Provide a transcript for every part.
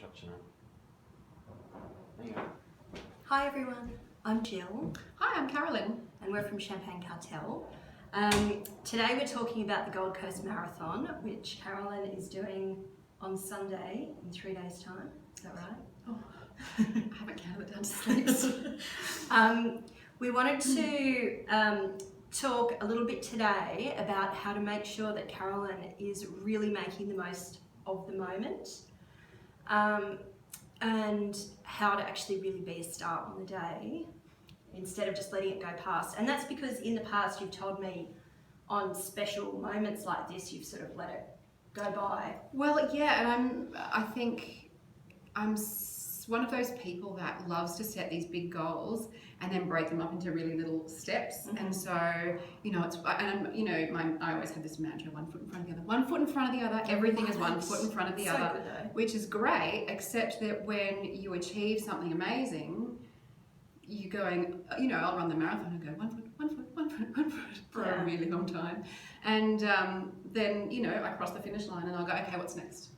introduction. There you go. Hi everyone, I'm Jill. Hi, I'm Carolyn. And we're from Champagne Cartel. Today we're talking about the Gold Coast Marathon, which Carolyn is doing on Sunday in 3 days' time. Is that right? Oh, I haven't counted it down to sleeps. We wanted to talk a little bit today about how to make sure that Carolyn is really making the most of the moment, and how to actually really be a star on the day instead of just letting it go past. And that's because in the past you've told me on special moments like this you've sort of let it go by. Well, yeah, and I think I'm one of those people that loves to set these big goals and then break them up into really little steps. Mm-hmm. And so, you know, I always have this mantra: 1 foot in front of the other, 1 foot in front of the other. Everything is 1 foot in front of the other, Good though. which is great. Except that when you achieve something amazing, you're going, you know, I'll run the marathon and go 1 foot, 1 foot, 1 foot, 1 foot for a really long time. And then, you know, I cross the finish line and I'll go, okay, what's next?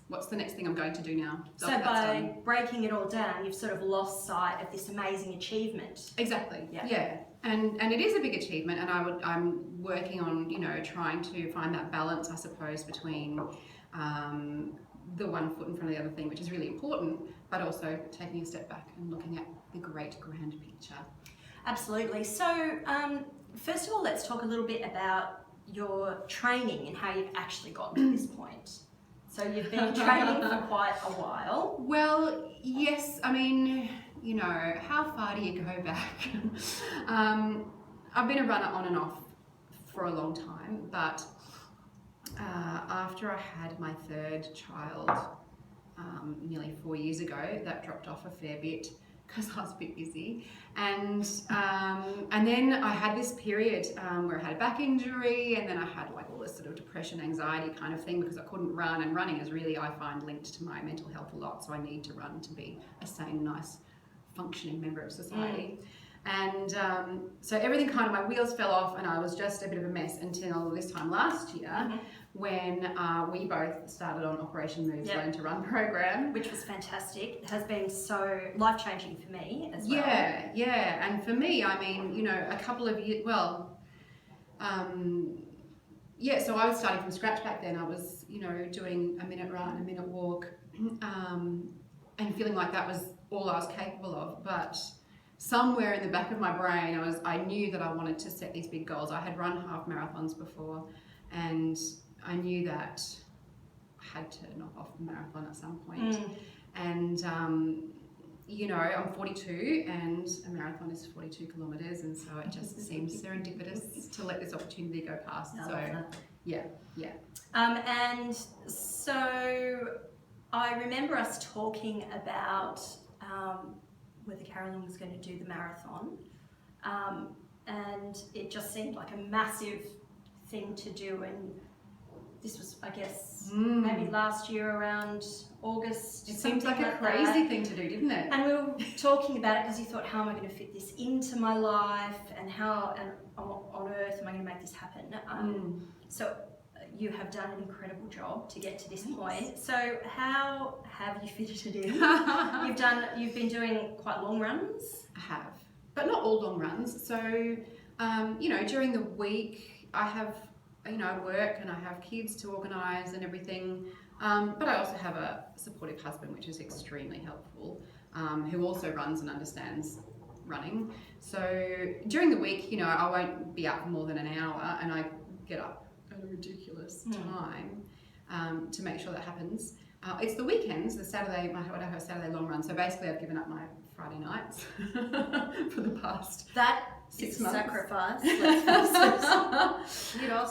What's the next thing I'm going to do now? So by breaking it all down, you've sort of lost sight of this amazing achievement. Exactly. Yeah. Yeah. And it is a big achievement, and I'm working on, you know, trying to find that balance, I suppose, between the 1 foot in front of the other thing, which is really important, but also taking a step back and looking at the great grand picture. Absolutely. So first of all, let's talk a little bit about your training and how you've actually gotten to this point. So you've been training for quite a while. Well, yes. I mean, you know, how far do you go back? I've been a runner on and off for a long time, but after I had my third child nearly 4 years ago, that dropped off a fair bit because I was a bit busy, and then I had this period where I had a back injury, and then I had like all this sort of depression, anxiety kind of thing because I couldn't run, and running is really, I find, linked to my mental health a lot, so I need to run to be a sane, nice, functioning member of society. And so everything kind of, my wheels fell off and I was just a bit of a mess until this time last year when we both started on Operation Move's Learn to Run program. Which was fantastic. It has been so life-changing for me as well. Yeah. And for me, I mean, you know, a couple of years, so I was starting from scratch back then. I was, you know, doing a minute run, a minute walk, and feeling like that was all I was capable of. But somewhere in the back of my brain, I knew that I wanted to set these big goals. I had run half marathons before, and I knew that I had to knock off the marathon at some point. And you know, I'm 42 and a marathon is 42 kilometres, and so it just seems serendipitous to let this opportunity go past. Yeah. And so I remember us talking about whether Carolyn was going to do the marathon, and it just seemed like a massive thing to do, and this was, I guess, maybe last year around August. It seemed like a crazy thing to do, didn't it? And we were talking about it because you thought, how am I going to fit this into my life, and how on earth am I going to make this happen? So you have done an incredible job to get to this point. So how have you fitted it in? You've been doing quite long runs? I have, but not all long runs. So, you know, during the week I have, you know, I work and I have kids to organise and everything, but I also have a supportive husband, which is extremely helpful, who also runs and understands running. So during the week, you know, I won't be up for more than an hour, and I get up at a ridiculous time to make sure that happens. It's the weekends, the Saturday, I have a Saturday long run, so basically I've given up my Friday nights for the past 6 months. Sacrifice, let's face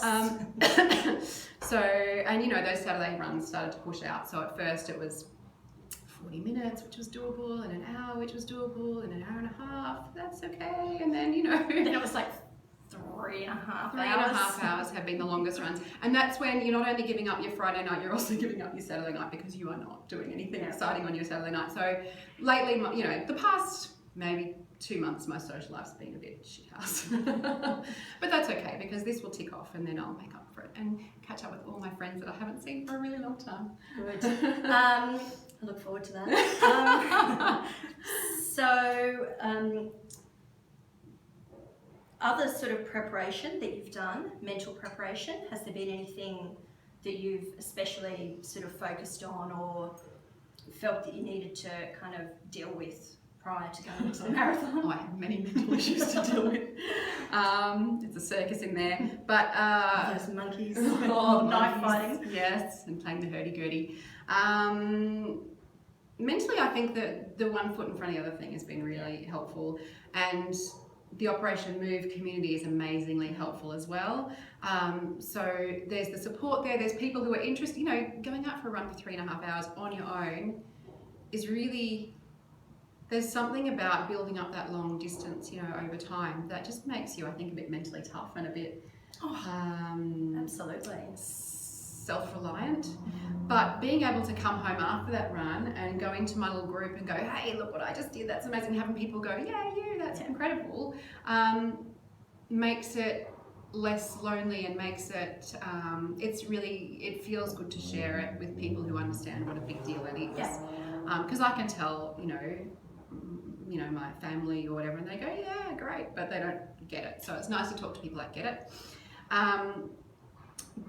it. So, and you know, those Saturday runs started to push out, so at first it was 40 minutes, which was doable, and an hour, which was doable, and an hour and a half, that's okay, and then, you know. Then it was like 3.5 hours. 3.5 hours have been the longest runs, and that's when you're not only giving up your Friday night, you're also giving up your Saturday night because you are not doing anything exciting on your Saturday night. So lately, you know, the past maybe 2 months, my social life's been a bit shit house. But that's okay, because this will tick off and then I'll make up for it and catch up with all my friends that I haven't seen for a really long time. Good. I look forward to that. Other sort of preparation that you've done, mental preparation, has there been anything that you've especially sort of focused on or felt that you needed to kind of deal with prior to going into the marathon? I have many mental issues to deal with. It's a circus in there. But Those monkeys, oh, knife monkeys, fighting. yes, and playing the hurdy-gurdy. Mentally, I think that the one foot in front of the other thing has been really helpful, and the Operation Move community is amazingly helpful as well. So there's the support there. There's people who are interested. You know, going out for a run for 3.5 hours on your own is really. There's something about building up that long distance, you know, over time that just makes you, I think, a bit mentally tough and a bit Absolutely. self-reliant. But being able to come home after that run and go into my little group and go, hey, look what I just did, that's amazing. Having people go, yeah, you, that's incredible, makes it less lonely and makes it, it feels good to share it with people who understand what a big deal it is. Because I can tell, you know, my family or whatever, and they go, yeah, great, but they don't get it. So it's nice to talk to people that get it.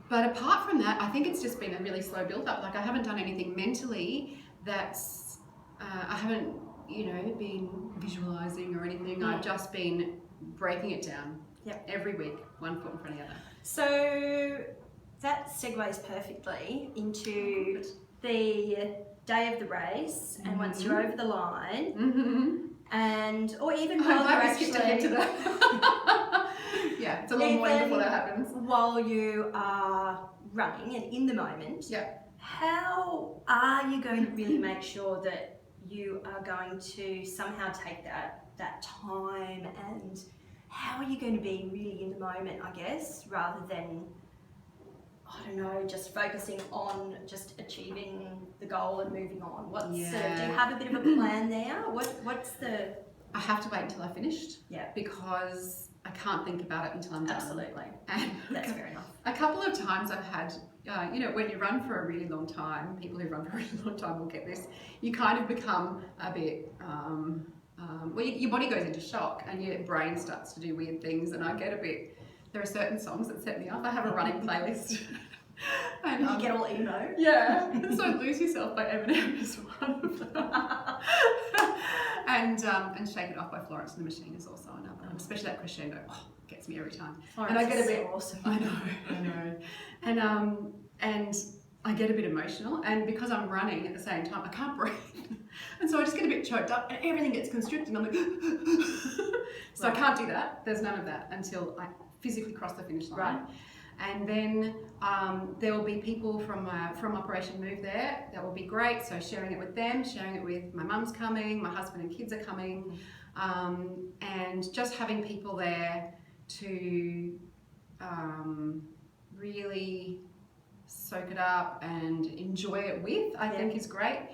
But apart from that, I think it's just been a really slow build up. Like I haven't done anything mentally that's, I haven't, you know, been visualizing or anything. I've just been breaking it down every week, one foot in front of the other. So that segues perfectly into the day of the race, and once you're over the line, and or even while you're actually yeah, it's a long morning before that happens. While you are running and in the moment, how are you going to really make sure that you are going to somehow take that time, and how are you going to be really in the moment, I guess, rather than, I don't know, just focusing on just achieving the goal and moving on? Do you have a bit of a plan there? What's the... I have to wait until I finished. Yeah. Because I can't think about it until I'm done. Absolutely. And that's fair enough. A couple of times I've had, you know, when you run for a really long time, people who run for a really long time will get this, you kind of become a bit, your body goes into shock and your brain starts to do weird things, and I get a bit, there are certain songs that set me off. I have a running playlist. And you get all emo. Yeah. So Lose Yourself by Eminem is one of them. and Shake It Off by Florence and the Machine is also another one, especially that crescendo. Oh, gets me every time. Florence, and I get a bit so awesome. I know. And I get a bit emotional, and because I'm running at the same time, I can't breathe. And so I just get a bit choked up and everything gets constricted. I'm like, so I can't do that. There's none of that until I physically cross the finish line. Right. And then there will be people from Operation Move there. That will be great. So sharing it with them, sharing it with my mum's coming, my husband and kids are coming, and just having people there to really soak it up and enjoy it with, I think is great.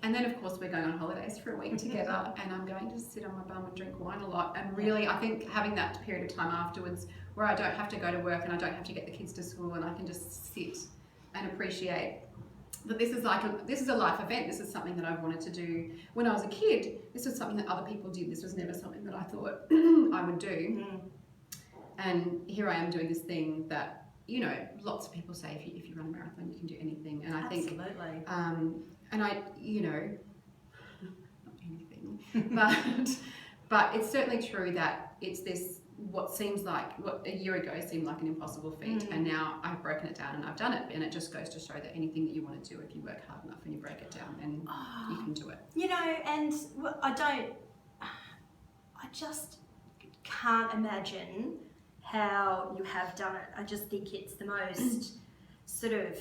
And then of course we're going on holidays for a week together, and I'm going to sit on my bum and drink wine a lot, and really I think having that period of time afterwards where I don't have to go to work and I don't have to get the kids to school, and I can just sit and appreciate that this is a life event. This is something that I've wanted to do when I was a kid. This was something that other people did. This was never something that I thought I would do. And here I am doing this thing that, you know, lots of people say if you run a marathon you can do anything, and I think and I, you know, not anything, but it's certainly true that it's this, what a year ago seemed like an impossible feat, and now I've broken it down and I've done it, and it just goes to show that anything that you want to do, if you work hard enough and you break it down, then you can do it. You know, and I just can't imagine how you have done it. I just think it's the most sort of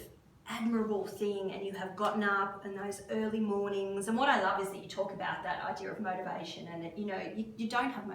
admirable thing, and you have gotten up in those early mornings, and what I love is that you talk about that idea of motivation, and you know, you don't have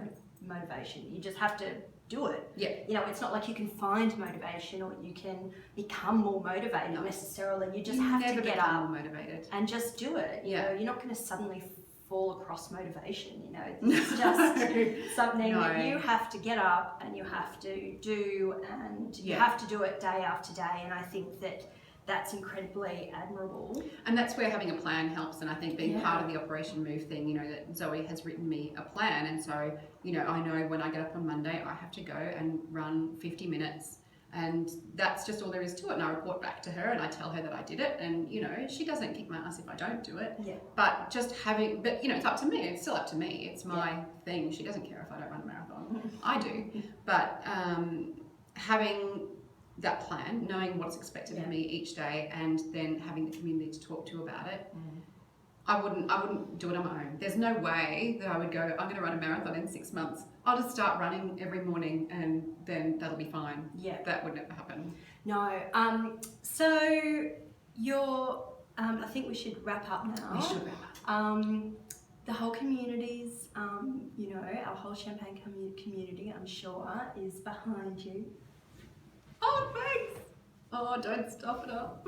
motivation, you just have to do it. You know, it's not like you can find motivation or you can become more motivated necessarily. You just have to get up motivated and just do it. You know, you're not going to suddenly fall across motivation, you know. It's just something that you have to get up and you have to do, and you have to do it day after day. And I think that that's incredibly admirable. And that's where having a plan helps. And I think being Yeah. part of the Operation Move thing, you know, that Zoe has written me a plan. And so, you know, I know when I get up on Monday, I have to go and run 50 minutes. And that's just all there is to it. And I report back to her and I tell her that I did it. And, you know, she doesn't kick my ass if I don't do it. Yeah. But you know, it's up to me. It's still up to me. It's my thing. She doesn't care if I don't run a marathon. I do. But having that plan, knowing what's expected of me each day, and then having the community to talk to about it, I wouldn't do it on my own. There's no way that I would go, I'm going to run a marathon in 6 months. I'll just start running every morning and then that'll be fine. Yeah. That would never happen. No. So you're. I think we should wrap up now. We should wrap up. The whole community's, you know, our whole Champagne community, I'm sure, is behind you. Oh, thanks. Oh, don't stop it up.